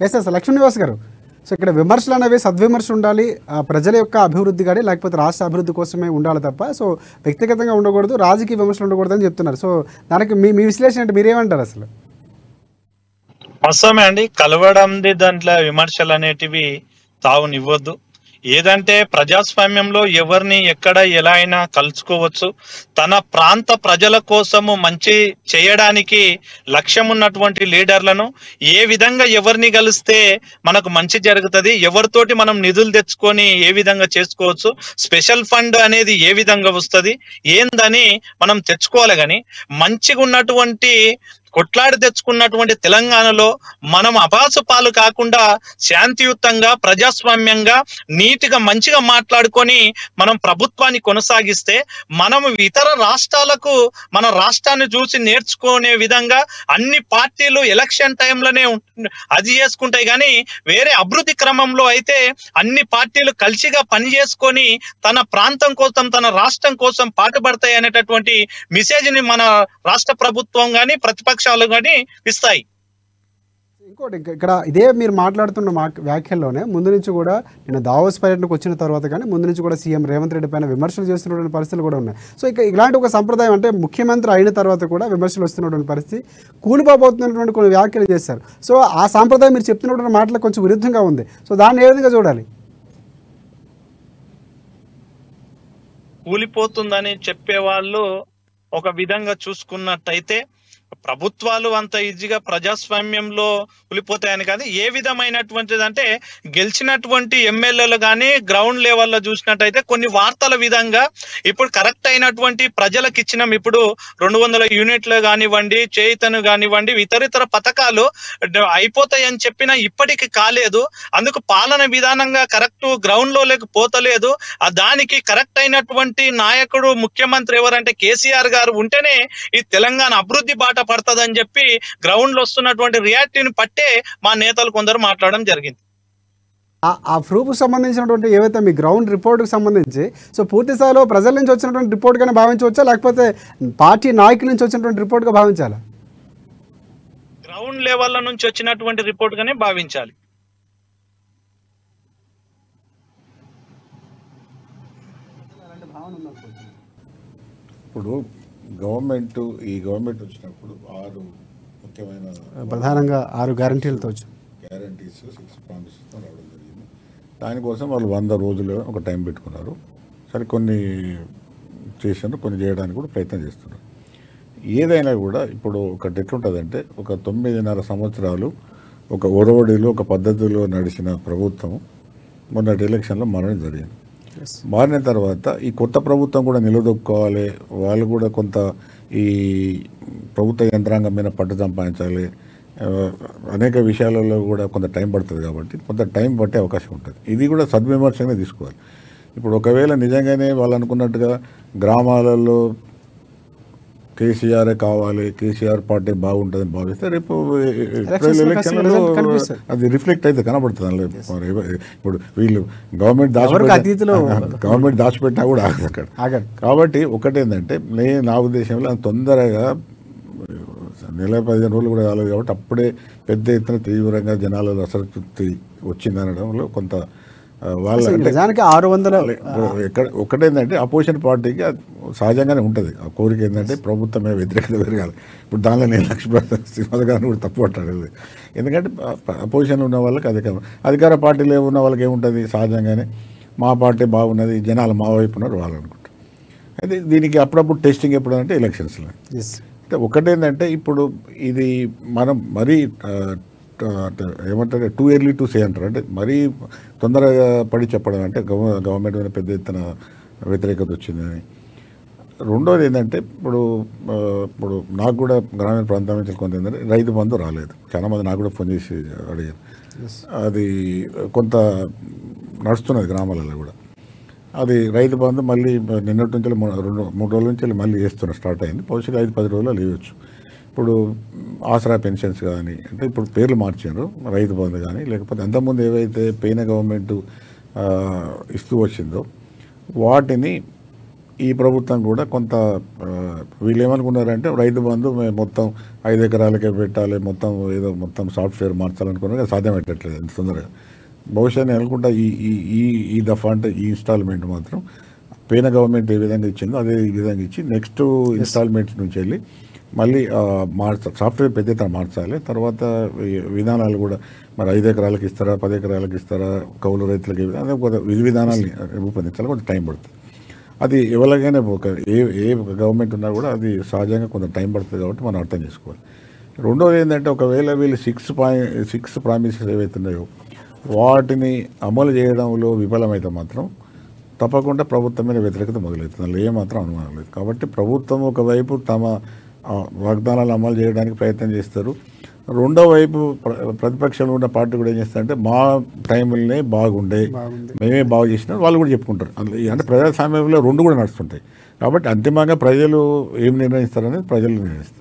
Yes yes Lakshmi Nivas గారు, so ఇక్కడ విమర్శలు అనేవి సద్విమర్శ ఉండాలి, ప్రజల యొక్క అభివృద్ధి కానీ లేకపోతే రాష్ట్ర అభివృద్ధి కోసమే ఉండాలి తప్ప సో వ్యక్తిగతంగా ఉండకూడదు, రాజకీయ విమర్శలు ఉండకూడదు అని చెప్తున్నారు. సో దానికి మీ విశ్లేషణ అంటే మీరేమంటారు అసలు? వాస్తవమే అండి, కలవడంది దాంట్లో విమర్శలు అనేటివి తావునివ్వద్దు. ఏదంటే ప్రజాస్వామ్యంలో ఎవరిని ఎక్కడ ఎలా అయినా కలుసుకోవచ్చు. తన ప్రాంత ప్రజల కోసము మంచి చేయడానికి లక్ష్యం ఉన్నటువంటి లీడర్లను ఏ విధంగా ఎవరిని కలిస్తే మనకు మంచి జరుగుతుంది, ఎవరితోటి మనం నిధులు తెచ్చుకొని ఏ విధంగా చేసుకోవచ్చు, స్పెషల్ ఫండ్ అనేది ఏ విధంగా వస్తుంది ఏందని మనం తెచ్చుకోవాలి. కానీ మంచిగా ఉన్నటువంటి కొట్లాడి తెచ్చుకున్నటువంటి తెలంగాణలో మనం అభాసు పాలు కాకుండా శాంతియుతంగా ప్రజాస్వామ్యంగా నీటిగా మంచిగా మాట్లాడుకొని మనం ప్రభుత్వాన్ని కొనసాగిస్తే మనము ఇతర రాష్ట్రాలకు మన రాష్ట్రాన్ని చూసి నేర్చుకునే విధంగా అన్ని పార్టీలు ఎలక్షన్ టైంలోనే అది చేసుకుంటాయి. కానీ వేరే అభివృద్ధి క్రమంలో అయితే అన్ని పార్టీలు కలిసిగా పని చేసుకొని తన ప్రాంతం కోసం తన రాష్ట్రం కోసం పాటుపడతాయి అనేటటువంటి మెసేజ్ ని మన రాష్ట్ర ప్రభుత్వం కానీ ప్రతిపక్షాలు కానీ ఇస్తాయి. ఇంకోటి ఇక్కడ ఇదే మీరు మాట్లాడుతున్న వ్యాఖ్యల్లోనే ముందు నుంచి కూడా నేను దావోస్ పర్యటనకు వచ్చిన తర్వాత కానీ ముందు నుంచి కూడా సీఎం రేవంత్ రెడ్డి పైన విమర్శలు చేస్తున్నటువంటి పరిస్థితులు కూడా ఉన్నాయి. సో ఇక ఇలాంటి ఒక సంప్రదాయం అంటే ముఖ్యమంత్రి అయిన తర్వాత కూడా విమర్శలు వస్తున్నటువంటి పరిస్థితి కూలిపోబోతున్నటువంటి కొన్ని వ్యాఖ్యలు చేశారు. సో ఆ సాంప్రదాయం మీరు చెప్తున్నటువంటి మాటలకు కొంచెం విరుద్ధంగా ఉంది. సో దాన్ని ఏ విధంగా చూడాలి? కూలిపోతుందని చెప్పేవాళ్ళు ఒక విధంగా చూసుకున్నట్టయితే ప్రభుత్వాలు అంత ఈజీగా ప్రజాస్వామ్యంలో కూలిపోతాయని కాదు. ఏ విధమైనటువంటిది అంటే గెలిచినటువంటి ఎమ్మెల్యేలు కానీ గ్రౌండ్ లెవెల్లో చూసినట్టయితే కొన్ని వార్తల విధంగా ఇప్పుడు కరెక్ట్ అయినటువంటి ప్రజలకు ఇచ్చినాం, ఇప్పుడు 200 యూనిట్లు కానివ్వండి, చేతను కానివ్వండి, ఇతరితర పథకాలు అయిపోతాయని చెప్పినా ఇప్పటికి కాలేదు. అందుకు పాలన విధానంగా కరెక్ట్ గ్రౌండ్ లో పోతలేదు. దానికి కరెక్ట్ అయినటువంటి నాయకుడు ముఖ్యమంత్రి ఎవరంటే కేసీఆర్ గారు ఉంటేనే ఈ తెలంగాణ అభివృద్ధి బాట పడుతుందని చెప్పి గ్రౌండ్ లో వస్తున్నటువంటి రియాలిటీని పట్టే మా నేతలు కొందరు మాట్లాడడం జరిగింది. ఆ ప్రూఫ్ సంబంధించినటువంటి ఏవైతే మీ గ్రౌండ్ రిపోర్ట్కి సంబంధించి సో పూర్తి స్థాయిలో ప్రజల నుంచి వచ్చినటువంటి రిపోర్ట్గానే భావించవచ్చా లేకపోతే పార్టీ నాయకుల నుంచి వచ్చినటువంటి రిపోర్ట్గా భావించాలా? గ్రౌండ్ లెవెల్ నుంచి వచ్చినటువంటి రిపోర్ట్ గానే భావించాలి. ఇప్పుడు ఈ గవర్నమెంట్ వచ్చినప్పుడు 6 ముఖ్యమైన ప్రధానంగా 6 గ్యారంటీలతో 6 ప్రామిసెస్తో రావడం జరిగింది. దానికోసం వాళ్ళు 100 రోజులు ఒక టైం పెట్టుకున్నారు. సరే కొన్ని చేశారు, కొన్ని చేయడానికి కూడా ప్రయత్నం చేస్తున్నారు. ఏదైనా కూడా ఇప్పుడు ఒకటి ఎట్లుంటుందంటే ఒక 9.5 సంవత్సరాలు ఒక ఒరవడిలో ఒక పద్ధతిలో నడిచిన ప్రభుత్వం మొన్నటి ఎలక్షన్లో మారడం జరిగింది. మారిన తర్వాత ఈ కొత్త ప్రభుత్వం కూడా నిలదొక్కోవాలి, వాళ్ళు కూడా కొంత ఈ ప్రభుత్వ యంత్రాంగం మీద పట్టు సంపాదించాలి, అనేక విషయాలలో కూడా కొంత టైం పడుతుంది. కాబట్టి కొంత టైం పట్టే అవకాశం ఉంటుంది. ఇది కూడా సద్విమర్శనే తీసుకోవాలి. ఇప్పుడు ఒకవేళ నిజంగానే వాళ్ళు అనుకున్నట్టుగా గ్రామాలలో కేసీఆర్ కావాలి, కేసీఆర్ పార్టీ బాగుంటుందని భావిస్తే రేపు ఏప్రిల్ ఎలక్షన్లలో అది రిఫ్లెక్ట్ అయితే కనబడుతుంది. ఇప్పుడు వీళ్ళు గవర్నమెంట్ దాచిపెట్టినా కూడా ఆగదు అక్కడ. కాబట్టి ఒకటేంటంటే నా ఉద్దేశంలో తొందరగా నెల 15 రోజులు కూడా కాలేదు కాబట్టి అప్పుడే పెద్ద ఎత్తున తీవ్రంగా జనాలలో అసంతృప్తి వచ్చిందనడంలో కొంత వాళ్ళ ఒకటేంటంటే అపోజిషన్ పార్టీకి సహజంగానే ఉంటుంది ఆ కోరిక ఏంటంటే ప్రభుత్వమే వ్యతిరేకత పెరగాలి. ఇప్పుడు దానిలో నేను శ్రీనివాస్ గారిని కూడా తప్పు పట్టాలి. ఎందుకంటే అపోజిషన్లో ఉన్న వాళ్ళకి అధికార పార్టీలో ఉన్న వాళ్ళకి ఏముంటుంది, సహజంగానే మా పార్టీ బాగున్నది, జనాలు మా వైపు ఉన్నారు వాళ్ళు అనుకుంటారు. అయితే దీనికి అప్పుడప్పుడు టెస్టింగ్ ఎప్పుడు అంటే ఎలక్షన్స్లో. అంటే ఒకటేంటంటే ఇప్పుడు ఇది మనం మరీ ఏమంటారు టూ ఎర్లీ టు సే అంటారు, అంటే మరీ తొందరగా పడి చెప్పడం అంటే గవర్నమెంట్ మీద పెద్ద ఎత్తున వ్యతిరేకత వచ్చిందని. రెండోది ఏంటంటే ఇప్పుడు నాకు కూడా గ్రామీణ ప్రాంతం నుంచి కొంత ఏంటంటే రైతు బంధు రాలేదు. చాలామంది నాకు కూడా ఫోన్ చేసి అడిగారు. అది కొంత నడుస్తున్నది గ్రామాలలో కూడా. అది రైతు బంధు మళ్ళీ నిన్నటి నుంచి 3 రోజుల నుంచి మళ్ళీ వేస్తున్నారు, స్టార్ట్ అయింది. భవిష్యత్తు 5-10 రోజుల్లో లేవచ్చు. ఇప్పుడు ఆసరా పెన్షన్స్ కానీ అంటే ఇప్పుడు పేర్లు మార్చారు, రైతు బంధు కానీ లేకపోతే అంతకుముందు ఏవైతే పోయిన గవర్నమెంట్ ఇస్తూ వచ్చిందో వాటిని ఈ ప్రభుత్వం కూడా కొంత వీళ్ళు ఏమనుకున్నారంటే రైతు బంధు మేము మొత్తం 5 ఎకరాలకే పెట్టాలి, మొత్తం సాఫ్ట్వేర్ మార్చాలనుకున్నారు. సాధ్యమయ్యేటట్లేదు ఎంత తొందరగా. బహుశా నేను అనుకుంటా ఈ దఫా అంటే ఈ ఇన్స్టాల్మెంట్ మాత్రం పోయిన గవర్నమెంట్ ఏ విధంగా ఇచ్చిందో అదే విధంగా ఇచ్చి నెక్స్ట్ ఇన్స్టాల్మెంట్ నుంచి వెళ్ళి మళ్ళీ సాఫ్ట్వేర్ పెద్ద ఎత్తున మార్చాలి. తర్వాత విధానాలు కూడా మరి 5 ఎకరాలకు ఇస్తారా, 10 ఎకరాలకు ఇస్తారా, కౌలు రైతులకి అదే విధి విధానాలు రూపొందించాలి. కొంచెం టైం పడుతుంది. అది ఎవరికైనా ఏ గవర్నమెంట్ ఉన్నా కూడా అది సహజంగా కొంత టైం పడుతుంది కాబట్టి మనం అర్థం చేసుకోవాలి. రెండోది ఏంటంటే ఒకవేళ వీళ్ళు 6 ప్రామిసెస్ ఏవైతున్నాయో వాటిని అమలు చేయడంలో విఫలమైతే మాత్రం తప్పకుండా ప్రభుత్వం మీద వ్యతిరేకత మొదలవుతుంది. అందులో ఏమాత్రం అనుమానం లేదు. కాబట్టి ప్రభుత్వం ఒకవైపు తమ వాగ్దానాలు అమలు చేయడానికి ప్రయత్నం చేస్తారు. రెండో వైపు ప్రతిపక్షంలో ఉన్న పార్టీ కూడా ఏం చేస్తారంటే మా టైంలోనే బాగుండే, మేమే బాగు చేసినా వాళ్ళు కూడా చెప్పుకుంటారు. అంటే ప్రజాస్వామ్యంలో రెండు కూడా నడుస్తుంటాయి. కాబట్టి అంతిమంగా ప్రజలు ఏం నిర్ణయిస్తారనేది ప్రజలు నిర్ణయిస్తారు.